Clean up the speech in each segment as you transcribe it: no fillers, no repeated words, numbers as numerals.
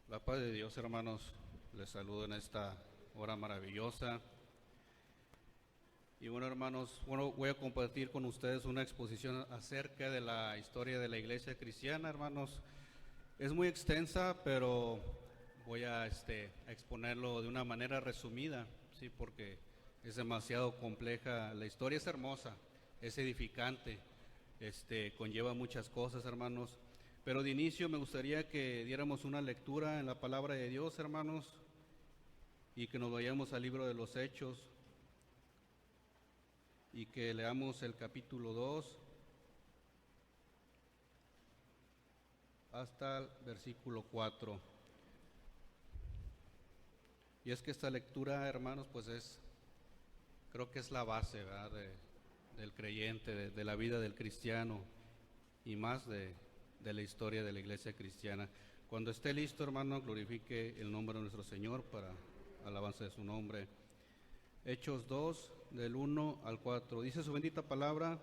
La paz de Dios, hermanos, les saludo en esta hora maravillosa. Y bueno, hermanos, voy a compartir con ustedes una exposición acerca de la historia de la iglesia cristiana, hermanos. Es muy extensa, pero voy a exponerlo de una manera resumida, sí, porque es demasiado compleja. La historia es hermosa, es edificante, conlleva muchas cosas, hermanos. Pero de inicio me gustaría que diéramos una lectura en la palabra de Dios, hermanos, y que nos vayamos al libro de los Hechos y que leamos el capítulo 2 hasta el versículo 4. Y es que esta lectura, hermanos, pues creo que es la base, ¿verdad?, del creyente, de la vida del cristiano y más de la historia de la iglesia cristiana. Cuando esté listo, hermano, glorifique el nombre de nuestro Señor para alabanza de su nombre. Hechos 2, del 1 al 4. Dice su bendita palabra: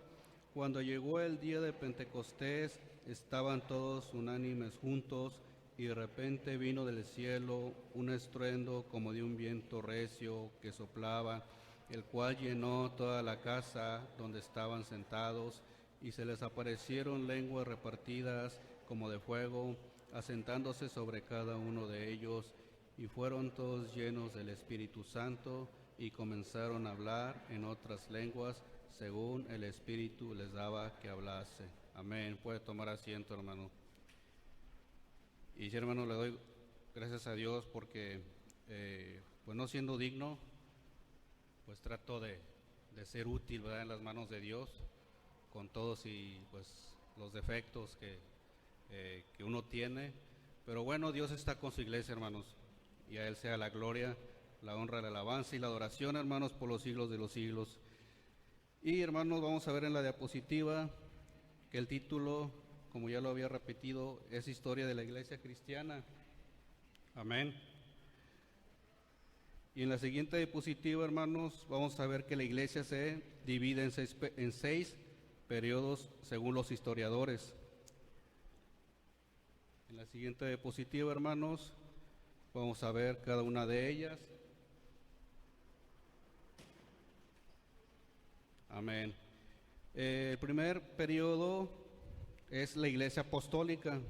cuando llegó el día de Pentecostés, estaban todos unánimes juntos, y de repente vino del cielo un estruendo como de un viento recio que soplaba, el cual llenó toda la casa donde estaban sentados, y se les aparecieron lenguas repartidas como de fuego, asentándose sobre cada uno de ellos, y fueron todos llenos del Espíritu Santo, y comenzaron a hablar en otras lenguas según el Espíritu les daba que hablase. Amén. Puede tomar asiento, hermano. Y sí, hermano, le doy gracias a Dios porque, pues no siendo digno, pues trato de ser útil, ¿verdad?, en las manos de Dios, con todos y pues los defectos que uno tiene. Pero bueno, Dios está con su iglesia, hermanos, y a Él sea la gloria, la honra, la alabanza y la adoración, hermanos, por los siglos de los siglos. Y hermanos, vamos a ver en la diapositiva que el título, como ya lo había repetido, es Historia de la Iglesia Cristiana. Amén. Y en la siguiente diapositiva, hermanos, vamos a ver que la iglesia se divide en seis periodos según los historiadores. En la siguiente diapositiva, hermanos, vamos a ver cada una de ellas. Amén. El primer periodo es la iglesia apostólica,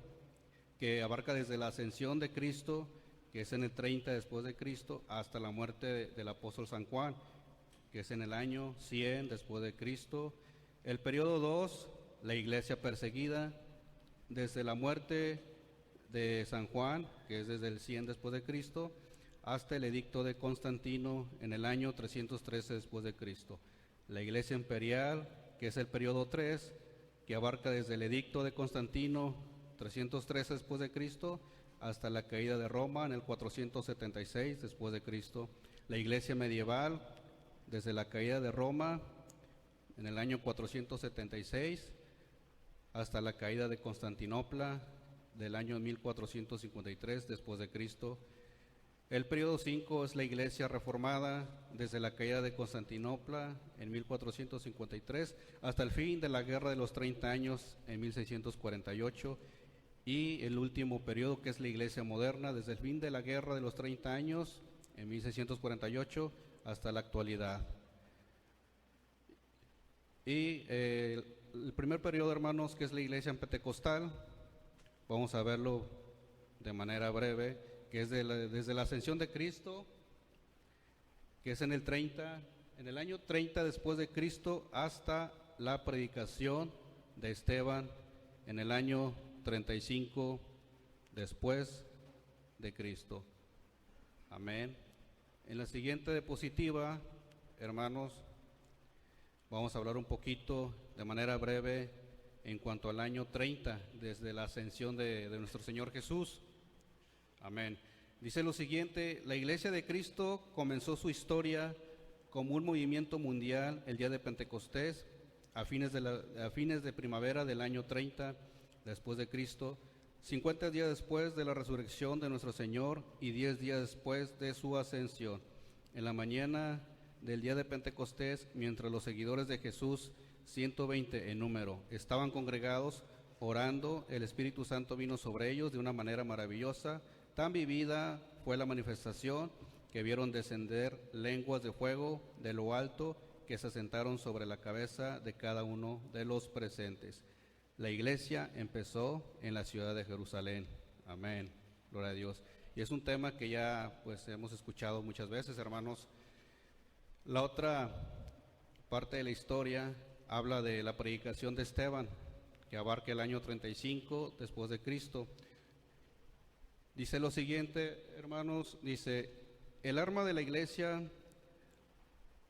que abarca desde la ascensión de Cristo, que es en el 30 después de Cristo, hasta la muerte del apóstol San Juan, que es en el año 100 después de Cristo. El periodo 2, la iglesia perseguida, desde la muerte de San Juan, que es desde el 100 después de Cristo, hasta el edicto de Constantino en el año 313 después de Cristo. La iglesia imperial, que es el periodo 3, que abarca desde el edicto de Constantino 313 después de Cristo hasta la caída de Roma en el 476 después de Cristo. La iglesia medieval, desde la caída de Roma en el año 476 hasta la caída de Constantinopla del año 1453 después de Cristo. El periodo 5 es la iglesia reformada, desde la caída de Constantinopla en 1453 hasta el fin de la Guerra de los 30 años en 1648. Y el último periodo, que es la iglesia moderna, desde el fin de la Guerra de los 30 años en 1648 hasta la actualidad. Y el primer periodo, hermanos, que es la iglesia pentecostal, vamos a verlo de manera breve, que es desde la ascensión de Cristo, que es en el año 30 después de Cristo, hasta la predicación de Esteban en el año 35 después de Cristo. Amén. En la siguiente diapositiva, hermanos, vamos a hablar un poquito de manera breve en cuanto al año 30, desde la ascensión de nuestro Señor Jesús. Amén. Dice lo siguiente: la iglesia de Cristo comenzó su historia como un movimiento mundial el día de Pentecostés, a fines de primavera del año 30 después de Cristo, 50 días después de la resurrección de nuestro Señor y 10 días después de su ascensión. En la mañana del día de Pentecostés, mientras los seguidores de Jesús, 120 en número, estaban congregados orando, el Espíritu Santo vino sobre ellos de una manera maravillosa, Tan vivida fue la manifestación que vieron descender lenguas de fuego de lo alto que se asentaron sobre la cabeza de cada uno de los presentes. La iglesia empezó en la ciudad de Jerusalén. Amén. Gloria a Dios. Y es un tema que ya pues hemos escuchado muchas veces, hermanos. La otra parte de la historia habla de la predicación de Esteban, que abarca el año 35 después de Cristo. Dice lo siguiente, hermanos, dice: el arma de la iglesia,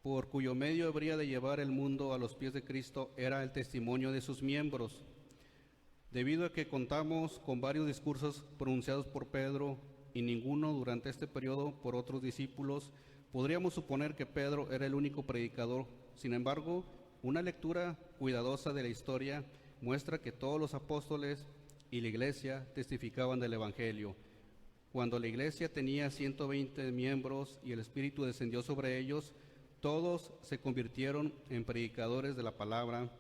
por cuyo medio habría de llevar el mundo a los pies de Cristo, era el testimonio de sus miembros. Debido a que contamos con varios discursos pronunciados por Pedro y ninguno durante este periodo por otros discípulos, podríamos suponer que Pedro era el único predicador. Sin embargo, una lectura cuidadosa de la historia muestra que todos los apóstoles y la iglesia testificaban del Evangelio. Cuando la iglesia tenía 120 miembros y el Espíritu descendió sobre ellos, todos se convirtieron en predicadores de la palabra.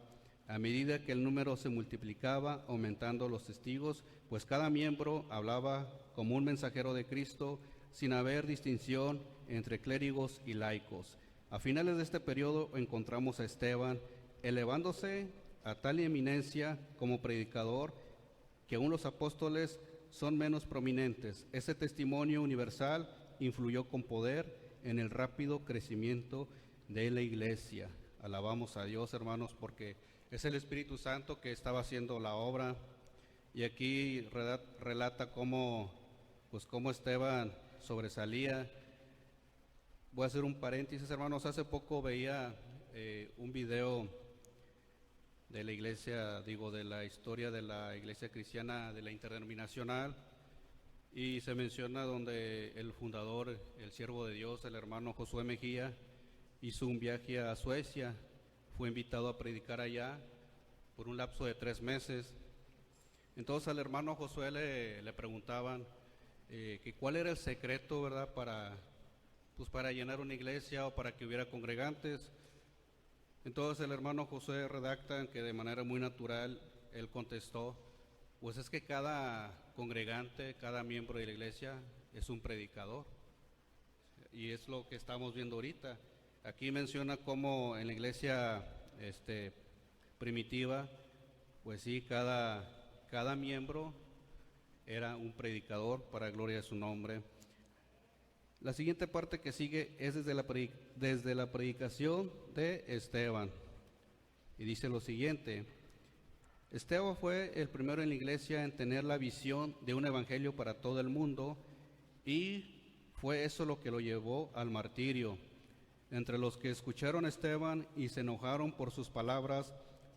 A medida que el número se multiplicaba, aumentando los testigos, pues cada miembro hablaba como un mensajero de Cristo, sin haber distinción entre clérigos y laicos. A finales de este periodo encontramos a Esteban elevándose a tal eminencia como predicador que aún los apóstoles son menos prominentes. Ese testimonio universal influyó con poder en el rápido crecimiento de la iglesia. Alabamos a Dios, hermanos, porque es el Espíritu Santo que estaba haciendo la obra. Y aquí relata cómo Esteban sobresalía. Voy a hacer un paréntesis, hermanos. Hace poco veía un video de la iglesia, de la historia de la iglesia cristiana, de la interdenominacional, y se menciona donde el fundador, el siervo de Dios, el hermano Josué Mejía, hizo un viaje a Suecia. Fue invitado a predicar allá por un lapso de 3 meses. Entonces al hermano Josué le preguntaban que cuál era el secreto, ¿verdad?, para llenar una iglesia o para que hubiera congregantes. Entonces el hermano Josué redacta que de manera muy natural él contestó: pues es que cada congregante, cada miembro de la iglesia es un predicador. Y es lo que estamos viendo ahorita. Aquí menciona cómo en la iglesia primitiva, pues sí, cada miembro era un predicador para gloria de su nombre. La siguiente parte que sigue es desde la predicación de Esteban. Y dice lo siguiente: Esteban fue el primero en la iglesia en tener la visión de un evangelio para todo el mundo, y fue eso lo que lo llevó al martirio. Entre los que escucharon a Esteban y se enojaron por sus palabras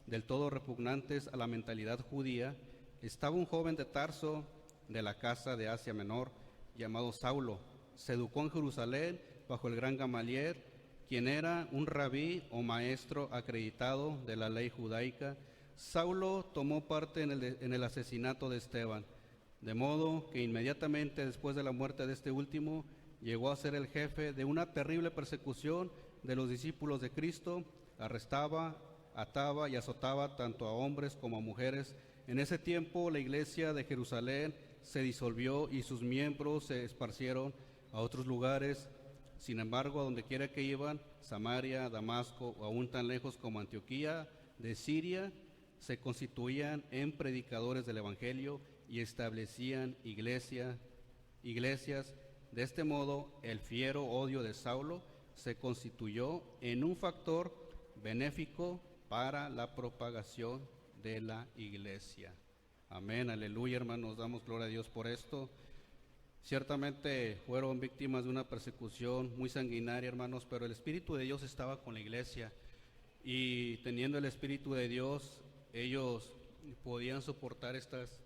del todo repugnantes a la mentalidad judía, estaba un joven de Tarso, de la casa de Asia Menor, llamado Saulo. Se educó en Jerusalén bajo el gran Gamaliel, quien era un rabí o maestro acreditado de la ley judaica. Saulo tomó parte en el asesinato de Esteban, de modo que inmediatamente después de la muerte de este último, llegó a ser el jefe de una terrible persecución de los discípulos de Cristo. Arrestaba, ataba y azotaba tanto a hombres como a mujeres. En ese tiempo la iglesia de Jerusalén se disolvió y sus miembros se esparcieron a otros lugares. Sin embargo, a donde quiera que iban, Samaria, Damasco o aún tan lejos como Antioquía de Siria, se constituían en predicadores del evangelio y establecían iglesias. De este modo, el fiero odio de Saulo se constituyó en un factor benéfico para la propagación de la iglesia. Amén, aleluya, hermanos, damos gloria a Dios por esto. Ciertamente fueron víctimas de una persecución muy sanguinaria, hermanos, pero el Espíritu de Dios estaba con la iglesia, y teniendo el Espíritu de Dios, ellos podían soportar estas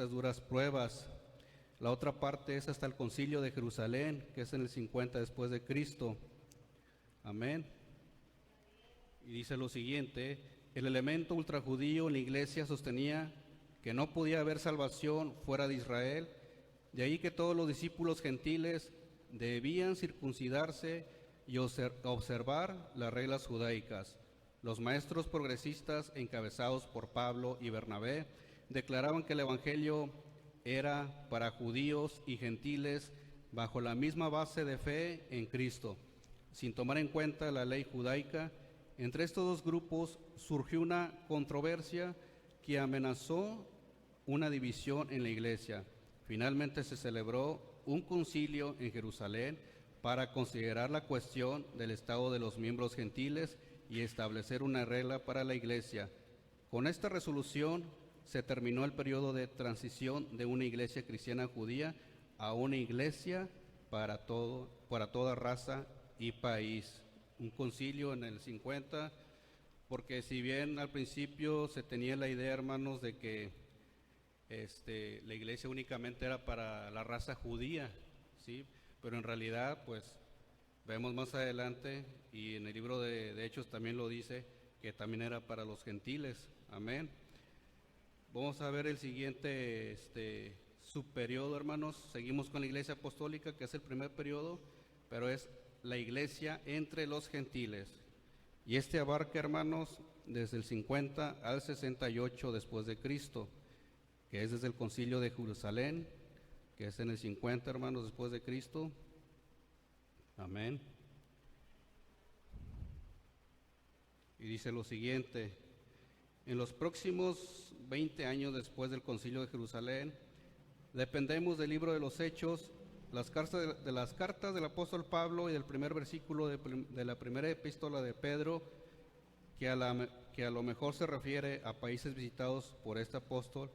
duras pruebas. La otra parte es hasta el concilio de Jerusalén, que es en el 50 después de Cristo. Amén. Y dice lo siguiente: el elemento ultrajudío en la iglesia sostenía que no podía haber salvación fuera de Israel. De ahí que todos los discípulos gentiles debían circuncidarse y observar las reglas judaicas. Los maestros progresistas, encabezados por Pablo y Bernabé, declaraban que el evangelio era para judíos y gentiles bajo la misma base de fe en Cristo, sin tomar en cuenta la ley judaica. Entre estos dos grupos surgió una controversia que amenazó una división en la iglesia. Finalmente se celebró un concilio en Jerusalén para considerar la cuestión del estado de los miembros gentiles y establecer una regla para la iglesia. Con esta resolución se terminó el periodo de transición de una iglesia cristiana judía a una iglesia para toda raza y país. Un concilio en el 50, porque si bien al principio se tenía la idea, hermanos, de que la iglesia únicamente era para la raza judía, ¿sí? Pero en realidad, pues, vemos más adelante, y en el libro de Hechos también lo dice, que también era para los gentiles. Amén. Vamos a ver el siguiente subperiodo, hermanos. Seguimos con la iglesia apostólica, que es el primer periodo, pero es la iglesia entre los gentiles. Y abarca, hermanos, desde el 50 al 68 después de Cristo, que es desde el concilio de Jerusalén, que es en el 50, hermanos, después de Cristo. Amén. Y dice lo siguiente: en los próximos 20 años después del concilio de Jerusalén, dependemos del libro de los Hechos, las cartas del apóstol Pablo y del primer versículo de la primera epístola de Pedro, que a lo mejor se refiere a países visitados por este apóstol.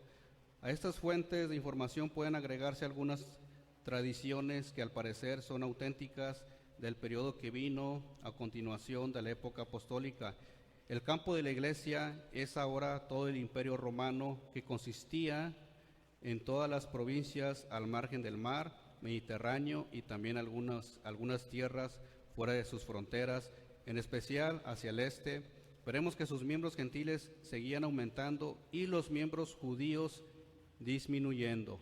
A estas fuentes de información pueden agregarse algunas tradiciones que al parecer son auténticas del periodo que vino a continuación de la época apostólica. El campo de la iglesia es ahora todo el imperio romano, que consistía en todas las provincias al margen del mar Mediterráneo y también algunas tierras fuera de sus fronteras, en especial hacia el este. Veremos que sus miembros gentiles seguían aumentando y los miembros judíos disminuyendo.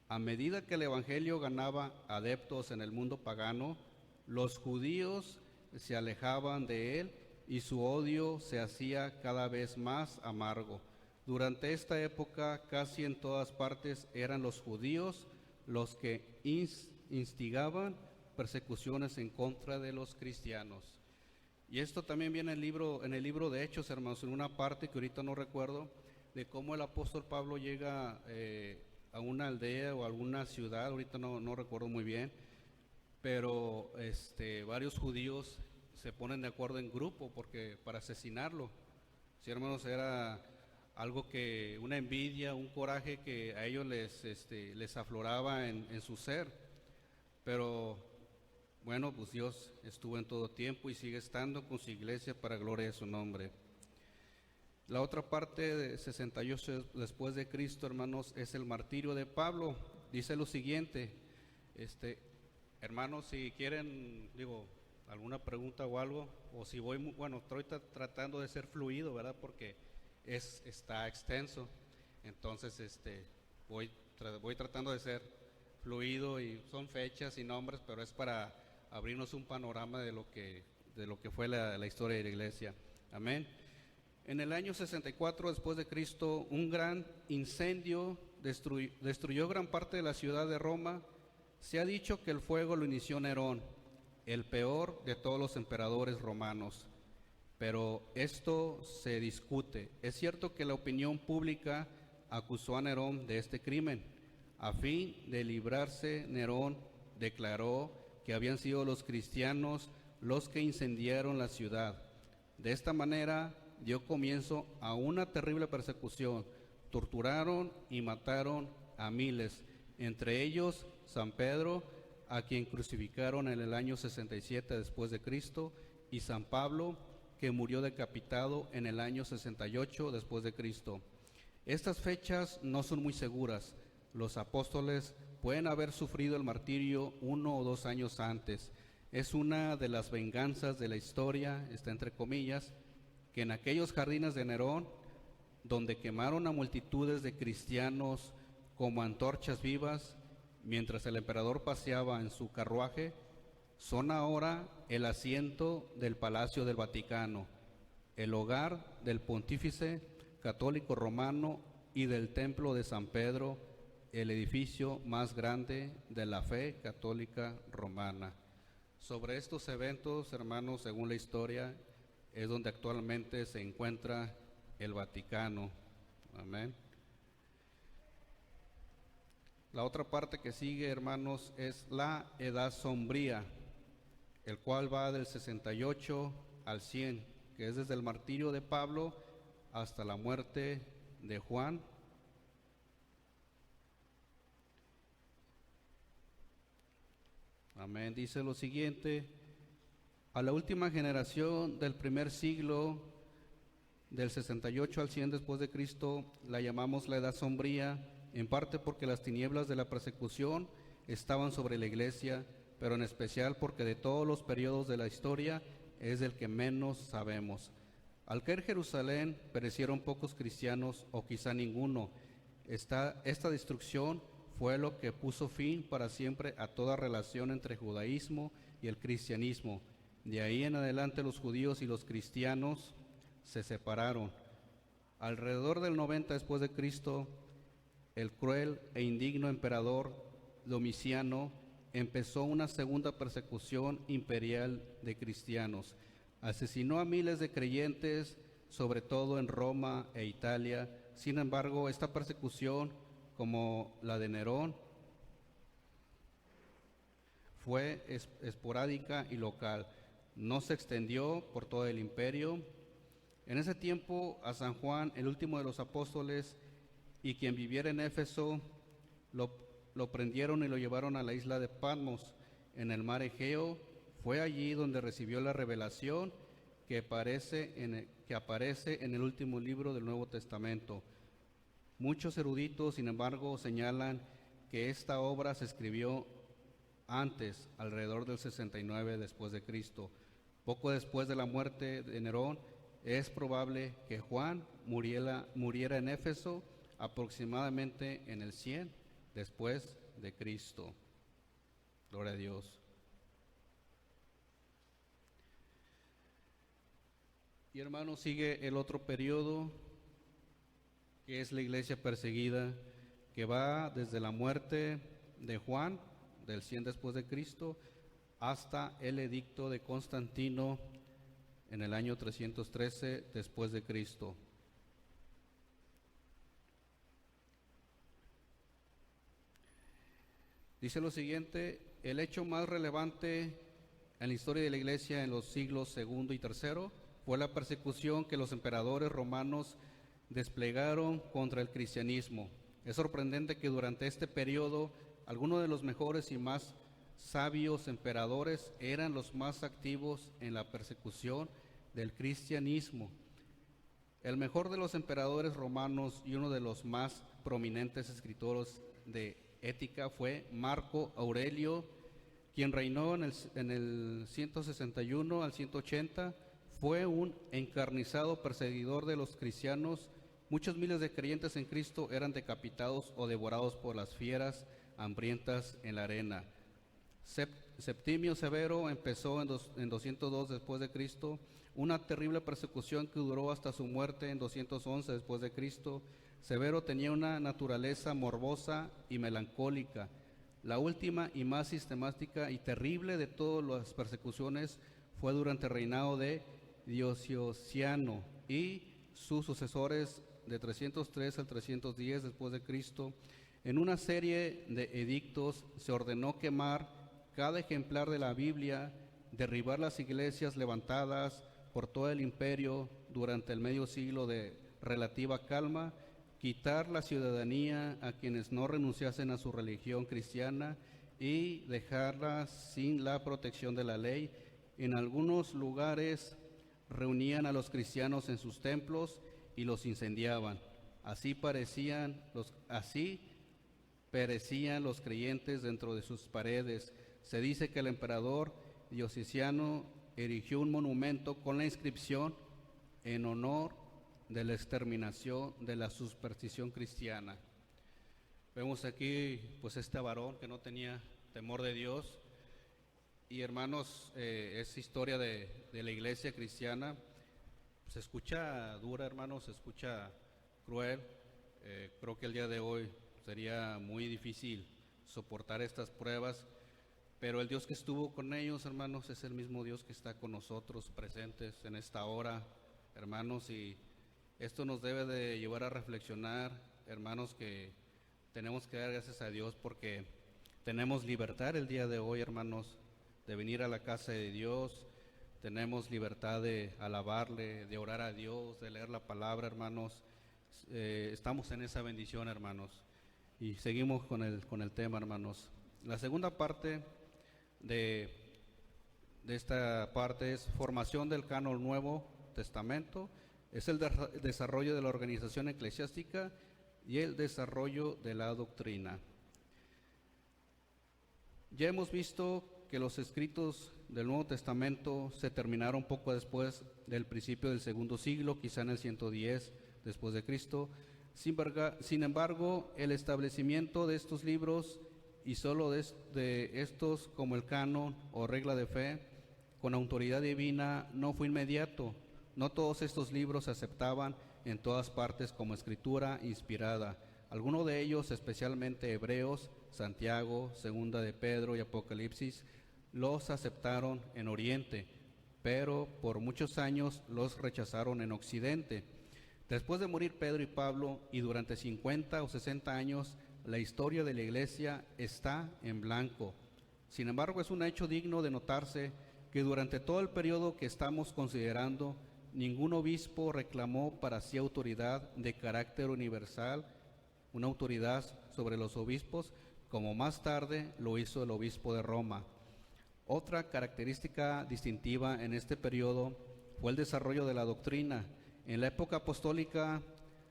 A medida que el evangelio ganaba adeptos en el mundo pagano, los judíos se alejaban de él y su odio se hacía cada vez más amargo. Durante esta época, casi en todas partes eran los judíos los que instigaban persecuciones en contra de los cristianos. Y esto también viene en el libro de Hechos, hermanos, en una parte que ahorita no recuerdo, de cómo el apóstol Pablo llega a una aldea o a alguna ciudad, ahorita no recuerdo muy bien, pero varios judíos se ponen de acuerdo en grupo para asesinarlo. Sí, hermanos, era algo que, una envidia, un coraje que a ellos les afloraba en su ser. Pero bueno, pues Dios estuvo en todo tiempo y sigue estando con su iglesia para gloria de su nombre. La otra parte de 68 después de Cristo, hermanos, es el martirio de Pablo. Dice lo siguiente, hermanos, si quieren, alguna pregunta o algo, o si estoy tratando de ser fluido, ¿verdad? Porque está extenso, entonces voy tratando de ser fluido, y son fechas y nombres, pero es para abrirnos un panorama de lo que fue la historia de la iglesia. Amén. En el año 64 después de Cristo, un gran incendio destruyó gran parte de la ciudad de Roma. Se ha dicho que el fuego lo inició Nerón, el peor de todos los emperadores romanos, pero esto se discute. Es cierto que la opinión pública acusó a Nerón de este crimen. A fin de librarse, Nerón declaró que habían sido los cristianos los que incendiaron la ciudad. De esta manera dio comienzo a una terrible persecución. Torturaron y mataron a miles, entre ellos San Pedro, a quien crucificaron en el año 67 después de Cristo, y San Pablo, que murió decapitado en el año 68 después de Cristo. Estas fechas no son muy seguras. Los apóstoles pueden haber sufrido el martirio 1 o 2 años antes. Es una de las venganzas de la historia, está entre comillas, que en aquellos jardines de Nerón, donde quemaron a multitudes de cristianos como antorchas vivas, mientras el emperador paseaba en su carruaje, son ahora el asiento del Palacio del Vaticano, el hogar del pontífice católico romano y del templo de San Pedro, el edificio más grande de la fe católica romana. Sobre estos eventos, hermanos, según la historia, es donde actualmente se encuentra el Vaticano. Amén. La otra parte que sigue, hermanos, es la Edad Sombría, el cual va del 68 al 100, que es desde el martirio de Pablo hasta la muerte de Juan. Amén. Dice lo siguiente: a la última generación del primer siglo, del 68 al 100 después de Cristo, la llamamos la Edad Sombría, en parte porque las tinieblas de la persecución estaban sobre la iglesia, pero en especial porque de todos los periodos de la historia es el que menos sabemos. Al caer Jerusalén, perecieron pocos cristianos o quizá ninguno. Esta destrucción fue lo que puso fin para siempre a toda relación entre el judaísmo y el cristianismo. De ahí en adelante los judíos y los cristianos se separaron. Alrededor del 90 después de Cristo, el cruel e indigno emperador Domiciano empezó una segunda persecución imperial de cristianos. Asesinó a miles de creyentes, sobre todo en Roma e Italia. Sin embargo, esta persecución, como la de Nerón, fue esporádica y local. No se extendió por todo el imperio. En ese tiempo, a San Juan, el último de los apóstoles, y quien viviera en Éfeso, lo prendieron y lo llevaron a la isla de Patmos, en el mar Egeo. Fue allí donde recibió la revelación que aparece en el último libro del Nuevo Testamento. Muchos eruditos, sin embargo, señalan que esta obra se escribió antes, alrededor del 69 después de Cristo. Poco después de la muerte de Nerón, es probable que Juan muriera en Éfeso aproximadamente en el 100 después de Cristo. Gloria a Dios. Y hermanos, sigue el otro periodo, que es la iglesia perseguida, que va desde la muerte de Juan, del 100 después de Cristo, hasta el edicto de Constantino en el año 313 después de Cristo. Dice lo siguiente: el hecho más relevante en la historia de la iglesia en los siglos segundo y tercero fue la persecución que los emperadores romanos desplegaron contra el cristianismo. Es sorprendente que durante este periodo algunos de los mejores y más sabios emperadores eran los más activos en la persecución del cristianismo. El mejor de los emperadores romanos y uno de los más prominentes escritores de ética fue Marco Aurelio, quien reinó en el 161 al 180. Fue un encarnizado perseguidor de los cristianos. Muchos miles de creyentes en Cristo eran decapitados o devorados por las fieras hambrientas en la arena. Septimio Severo empezó en 202 después de Cristo una terrible persecución que duró hasta su muerte en 211 después de Cristo. Severo tenía una naturaleza morbosa y melancólica. La última y más sistemática y terrible de todas las persecuciones fue durante el reinado de Diocleciano y sus sucesores de 303 al 310 después de Cristo. En una serie de edictos se ordenó quemar cada ejemplar de la Biblia, derribar las iglesias levantadas por todo el imperio durante el medio siglo de relativa calma, quitar la ciudadanía a quienes no renunciasen a su religión cristiana y dejarlas sin la protección de la ley. En algunos lugares reunían a los cristianos en sus templos y los incendiaban. Así perecían los creyentes dentro de sus paredes. Se dice que el emperador Diocleciano erigió un monumento con la inscripción: en honor de la exterminación de la superstición cristiana. Vemos aquí pues este varón que no tenía temor de Dios. Y hermanos, es historia de la iglesia cristiana. Se escucha dura, hermanos, se escucha cruel. Creo que el día de hoy sería muy difícil soportar estas pruebas, pero el Dios que estuvo con ellos, hermanos, es el mismo Dios que está con nosotros presentes en esta hora, hermanos, y esto nos debe de llevar a reflexionar, hermanos, que tenemos que dar gracias a Dios porque tenemos libertad el día de hoy, hermanos, de venir a la casa de Dios, tenemos libertad de alabarle, de orar a Dios, de leer la palabra, hermanos. Estamos en esa bendición, hermanos. Y seguimos con el tema, hermanos. La segunda parte de esta parte es formación del canon Nuevo Testamento, es el desarrollo de la organización eclesiástica y el desarrollo de la doctrina. Ya hemos visto que los escritos del Nuevo Testamento se terminaron poco después del principio del segundo siglo, quizá en el 110 después de Cristo. Sin embargo, el establecimiento de estos libros y solo de estos como el canon o regla de fe con autoridad divina no fue inmediato. No todos estos libros se aceptaban en todas partes como escritura inspirada. Algunos de ellos, especialmente Hebreos, Santiago, Segunda de Pedro y Apocalipsis, los aceptaron en Oriente, pero por muchos años los rechazaron en Occidente. Después de morir Pedro y Pablo y durante 50 o 60 años, la historia de la Iglesia está en blanco. Sin embargo, es un hecho digno de notarse que durante todo el periodo que estamos considerando, ningún obispo reclamó para sí autoridad de carácter universal, una autoridad sobre los obispos, como más tarde lo hizo el obispo de Roma. Otra característica distintiva en este periodo fue el desarrollo de la doctrina. En la época apostólica,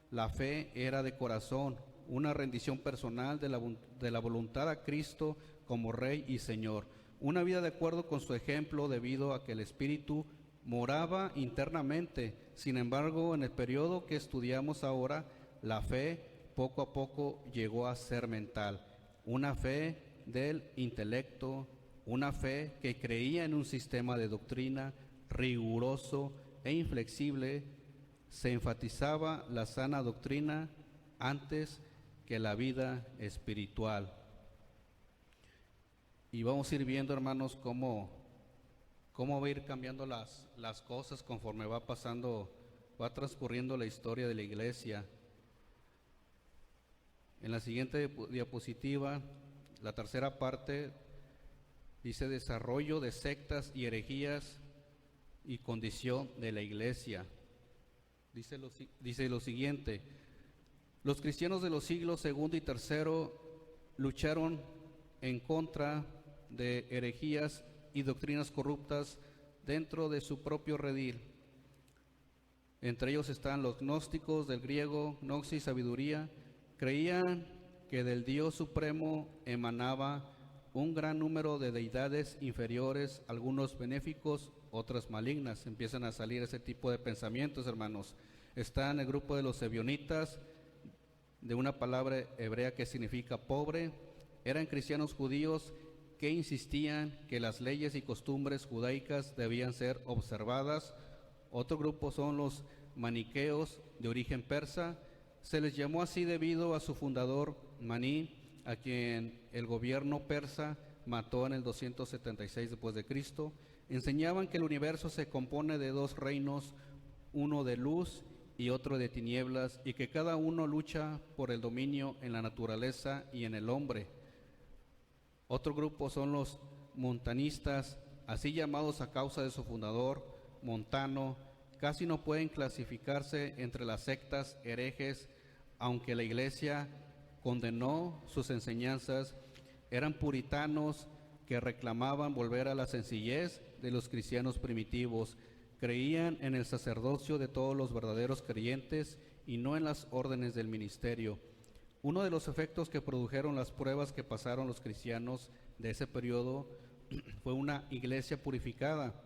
la fe era de corazón, una rendición personal de la voluntad a Cristo como Rey y Señor, una vida de acuerdo con su ejemplo debido a que el Espíritu moraba internamente. Sin embargo, en el periodo que estudiamos ahora, la fe poco a poco llegó a ser mental, una fe del intelecto, una fe que creía en un sistema de doctrina riguroso e inflexible. Se enfatizaba la sana doctrina antes que la vida espiritual. Y vamos a ir viendo, hermanos, cómo va a ir cambiando las cosas conforme va transcurriendo la historia de la Iglesia. En la siguiente diapositiva, la tercera parte, dice desarrollo de sectas y herejías y condición de la Iglesia. Dice lo siguiente: los cristianos de los siglos segundo y tercero lucharon en contra de herejías y doctrinas corruptas dentro de su propio redil. Entre ellos están los gnósticos, del griego gnosis, sabiduría. Creían que del Dios supremo emanaba un gran número de deidades inferiores, algunos benéficos, otras malignas. Empiezan a salir ese tipo de pensamientos, hermanos. Está en el grupo de los ebionitas, de una palabra hebrea que significa pobre. Eran cristianos judíos que insistían que las leyes y costumbres judaicas debían ser observadas. Otro grupo son los maniqueos, de origen persa. Se les llamó así debido a su fundador, Maní, a quien el gobierno persa mató en el 276 después de Cristo. Enseñaban que el universo se compone de dos reinos, uno de luz y otro de tinieblas, y que cada uno lucha por el dominio en la naturaleza y en el hombre. Otro grupo son los montanistas, así llamados a causa de su fundador, Montano. Casi no pueden clasificarse entre las sectas herejes, aunque la Iglesia condenó sus enseñanzas. Eran puritanos que reclamaban volver a la sencillez de los cristianos primitivos. Creían en el sacerdocio de todos los verdaderos creyentes y no en las órdenes del ministerio. Uno de los efectos que produjeron las pruebas que pasaron los cristianos de ese periodo fue una iglesia purificada.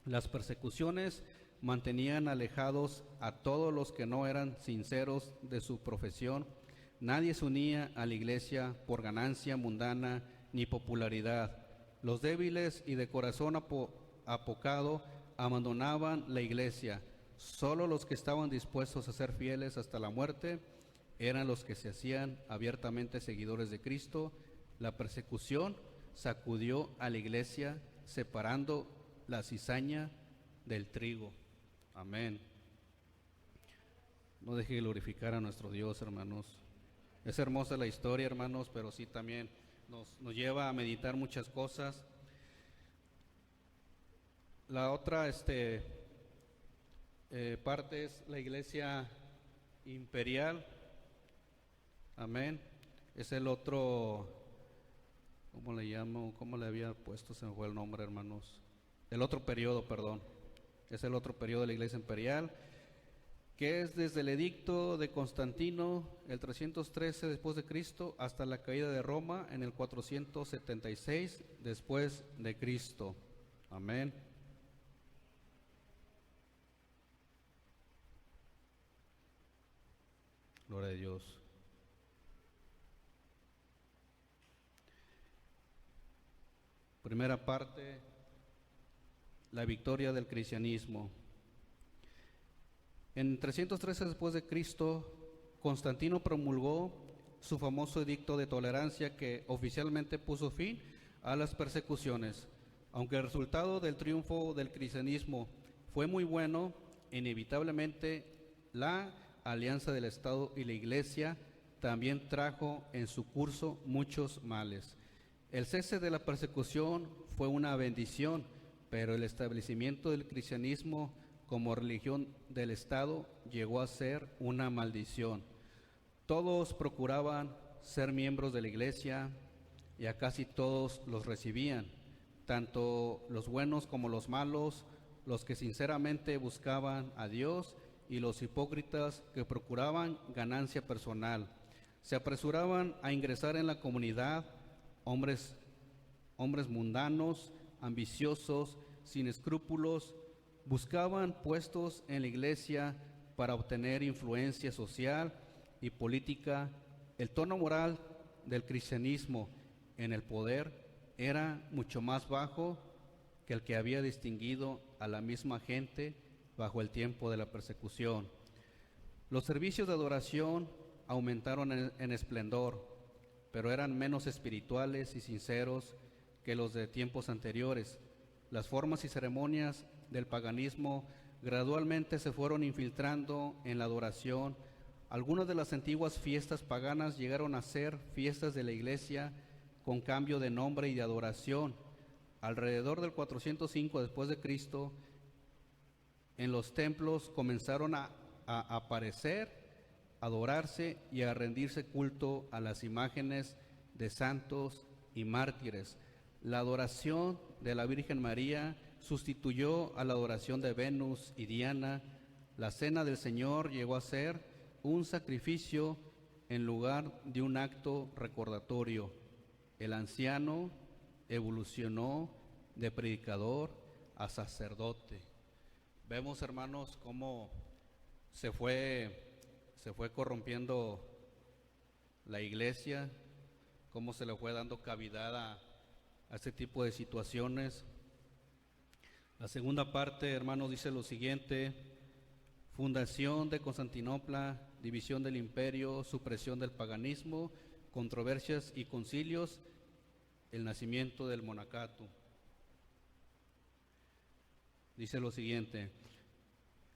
Las persecuciones mantenían alejados a todos los que no eran sinceros de su profesión. Nadie se unía a la iglesia por ganancia mundana ni popularidad. Los débiles y de corazón apocado abandonaban la iglesia. Solo los que estaban dispuestos a ser fieles hasta la muerte eran los que se hacían abiertamente seguidores de Cristo. La persecución sacudió a la iglesia, separando la cizaña del trigo. Amén. No deje de glorificar a nuestro Dios, hermanos. Es hermosa la historia, hermanos, pero sí también nos lleva a meditar muchas cosas. La otra parte es la iglesia imperial. Amén. Es el otro, ¿cómo le llamo? ¿Cómo le había puesto? Se me fue el nombre, hermanos. El otro periodo, perdón. Es el otro periodo de la iglesia imperial, que es desde el edicto de Constantino, el 313 después de Cristo, hasta la caída de Roma en el 476 después de Cristo. Amén. Gloria a Dios. Primera parte, la victoria del cristianismo. En 313 después de Cristo, Constantino promulgó su famoso edicto de tolerancia que oficialmente puso fin a las persecuciones. Aunque el resultado del triunfo del cristianismo fue muy bueno, inevitablemente la alianza del Estado y la Iglesia también trajo en su curso muchos males. El cese de la persecución fue una bendición, pero el establecimiento del cristianismo como religión del Estado llegó a ser una maldición. Todos procuraban ser miembros de la Iglesia y a casi todos los recibían, tanto los buenos como los malos, los que sinceramente buscaban a Dios y los hipócritas que procuraban ganancia personal. Se apresuraban a ingresar en la comunidad hombres mundanos, ambiciosos, sin escrúpulos, buscaban puestos en la iglesia para obtener influencia social y política. El tono moral del cristianismo en el poder era mucho más bajo que el que había distinguido a la misma gente bajo el tiempo de la persecución. Los servicios de adoración aumentaron en esplendor, pero eran menos espirituales y sinceros que los de tiempos anteriores. Las formas y ceremonias del paganismo gradualmente se fueron infiltrando en la adoración. Algunas de las antiguas fiestas paganas llegaron a ser fiestas de la iglesia con cambio de nombre y de adoración. Alrededor del 405 después de Cristo, en los templos comenzaron a aparecer, adorarse y a rendirse culto a las imágenes de santos y mártires. La adoración de la Virgen María sustituyó a la adoración de Venus y Diana. La cena del Señor llegó a ser un sacrificio en lugar de un acto recordatorio. El anciano evolucionó de predicador a sacerdote. Vemos, hermanos, cómo se fue corrompiendo la iglesia, cómo se le fue dando cavidad a este tipo de situaciones. La segunda parte, hermanos, dice lo siguiente: fundación de Constantinopla, división del imperio, supresión del paganismo, controversias y concilios, el nacimiento del monacato. Dice lo siguiente: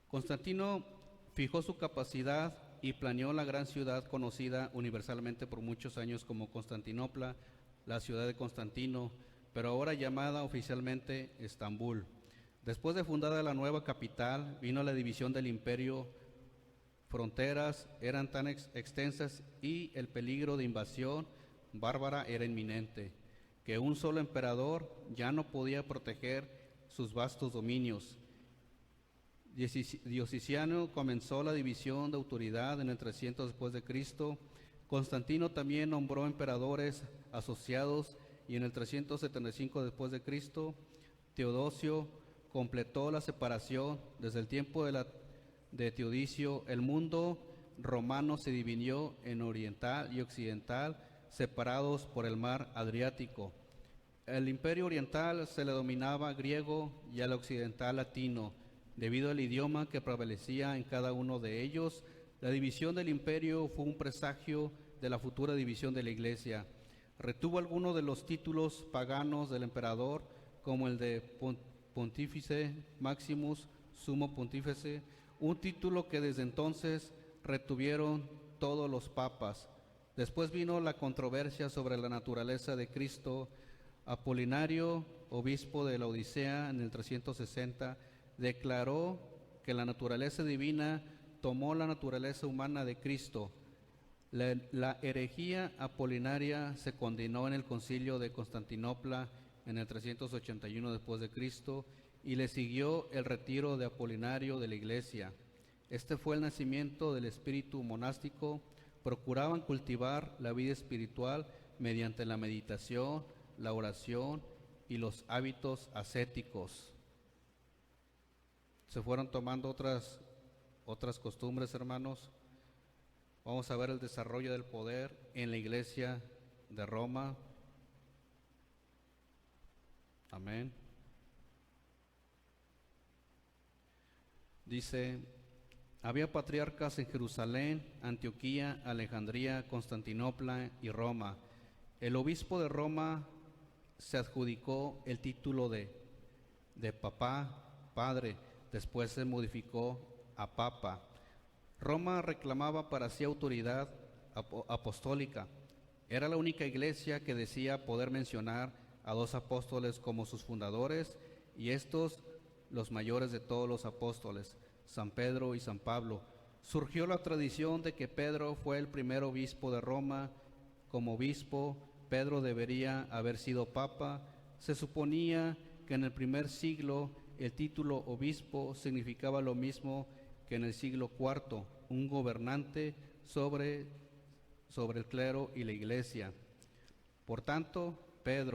Constantino fijó su capacidad y planeó la gran ciudad conocida universalmente por muchos años como Constantinopla, la ciudad de Constantino, pero ahora llamada oficialmente Estambul. Después de fundada la nueva capital, vino la división del imperio. Fronteras eran tan extensas y el peligro de invasión bárbara era inminente, que un solo emperador ya no podía proteger sus vastos dominios. Diocleciano comenzó la división de autoridad en el 300 después de Cristo. Constantino también nombró emperadores asociados y en el 375 después de Cristo, Teodosio completó la separación. Desde el tiempo de Teodicio, el mundo romano se dividió en oriental y occidental, separados por el mar Adriático. El imperio oriental se le dominaba griego y al occidental latino. Debido al idioma que prevalecía en cada uno de ellos, La división del imperio fue un presagio de la futura división de la Iglesia. Retuvo algunos de los títulos paganos del emperador, como el de Pontífice Maximus, Sumo Pontífice, un título que desde entonces retuvieron todos los papas. Después vino la controversia sobre la naturaleza de Cristo. Apolinario, obispo de la Odisea en el 360, declaró que la naturaleza divina tomó la naturaleza humana de Cristo. La herejía apolinaria se condenó en el concilio de Constantinopla en el 381 después de Cristo y le siguió el retiro de Apolinario de la Iglesia. Este fue el nacimiento del espíritu monástico. Procuraban cultivar la vida espiritual mediante la meditación, la oración y los hábitos ascéticos. Se fueron tomando otras costumbres, hermanos. Vamos a ver el desarrollo del poder en la Iglesia de Roma. Amén. Dice: había patriarcas en Jerusalén, Antioquía, Alejandría, Constantinopla y Roma. El obispo de Roma se adjudicó el título de papá, padre, después se modificó a papa. Roma reclamaba para sí autoridad apostólica. Era la única iglesia que decía poder mencionar a 2 apóstoles como sus fundadores, y estos los mayores de todos los apóstoles, San Pedro y San Pablo. Surgió la tradición de que Pedro fue el primer obispo de Roma. Como obispo, Pedro debería haber sido papa. Se suponía que en el primer siglo el título obispo significaba lo mismo que en el siglo IV, un gobernante sobre el clero y la iglesia. Por tanto, Pedro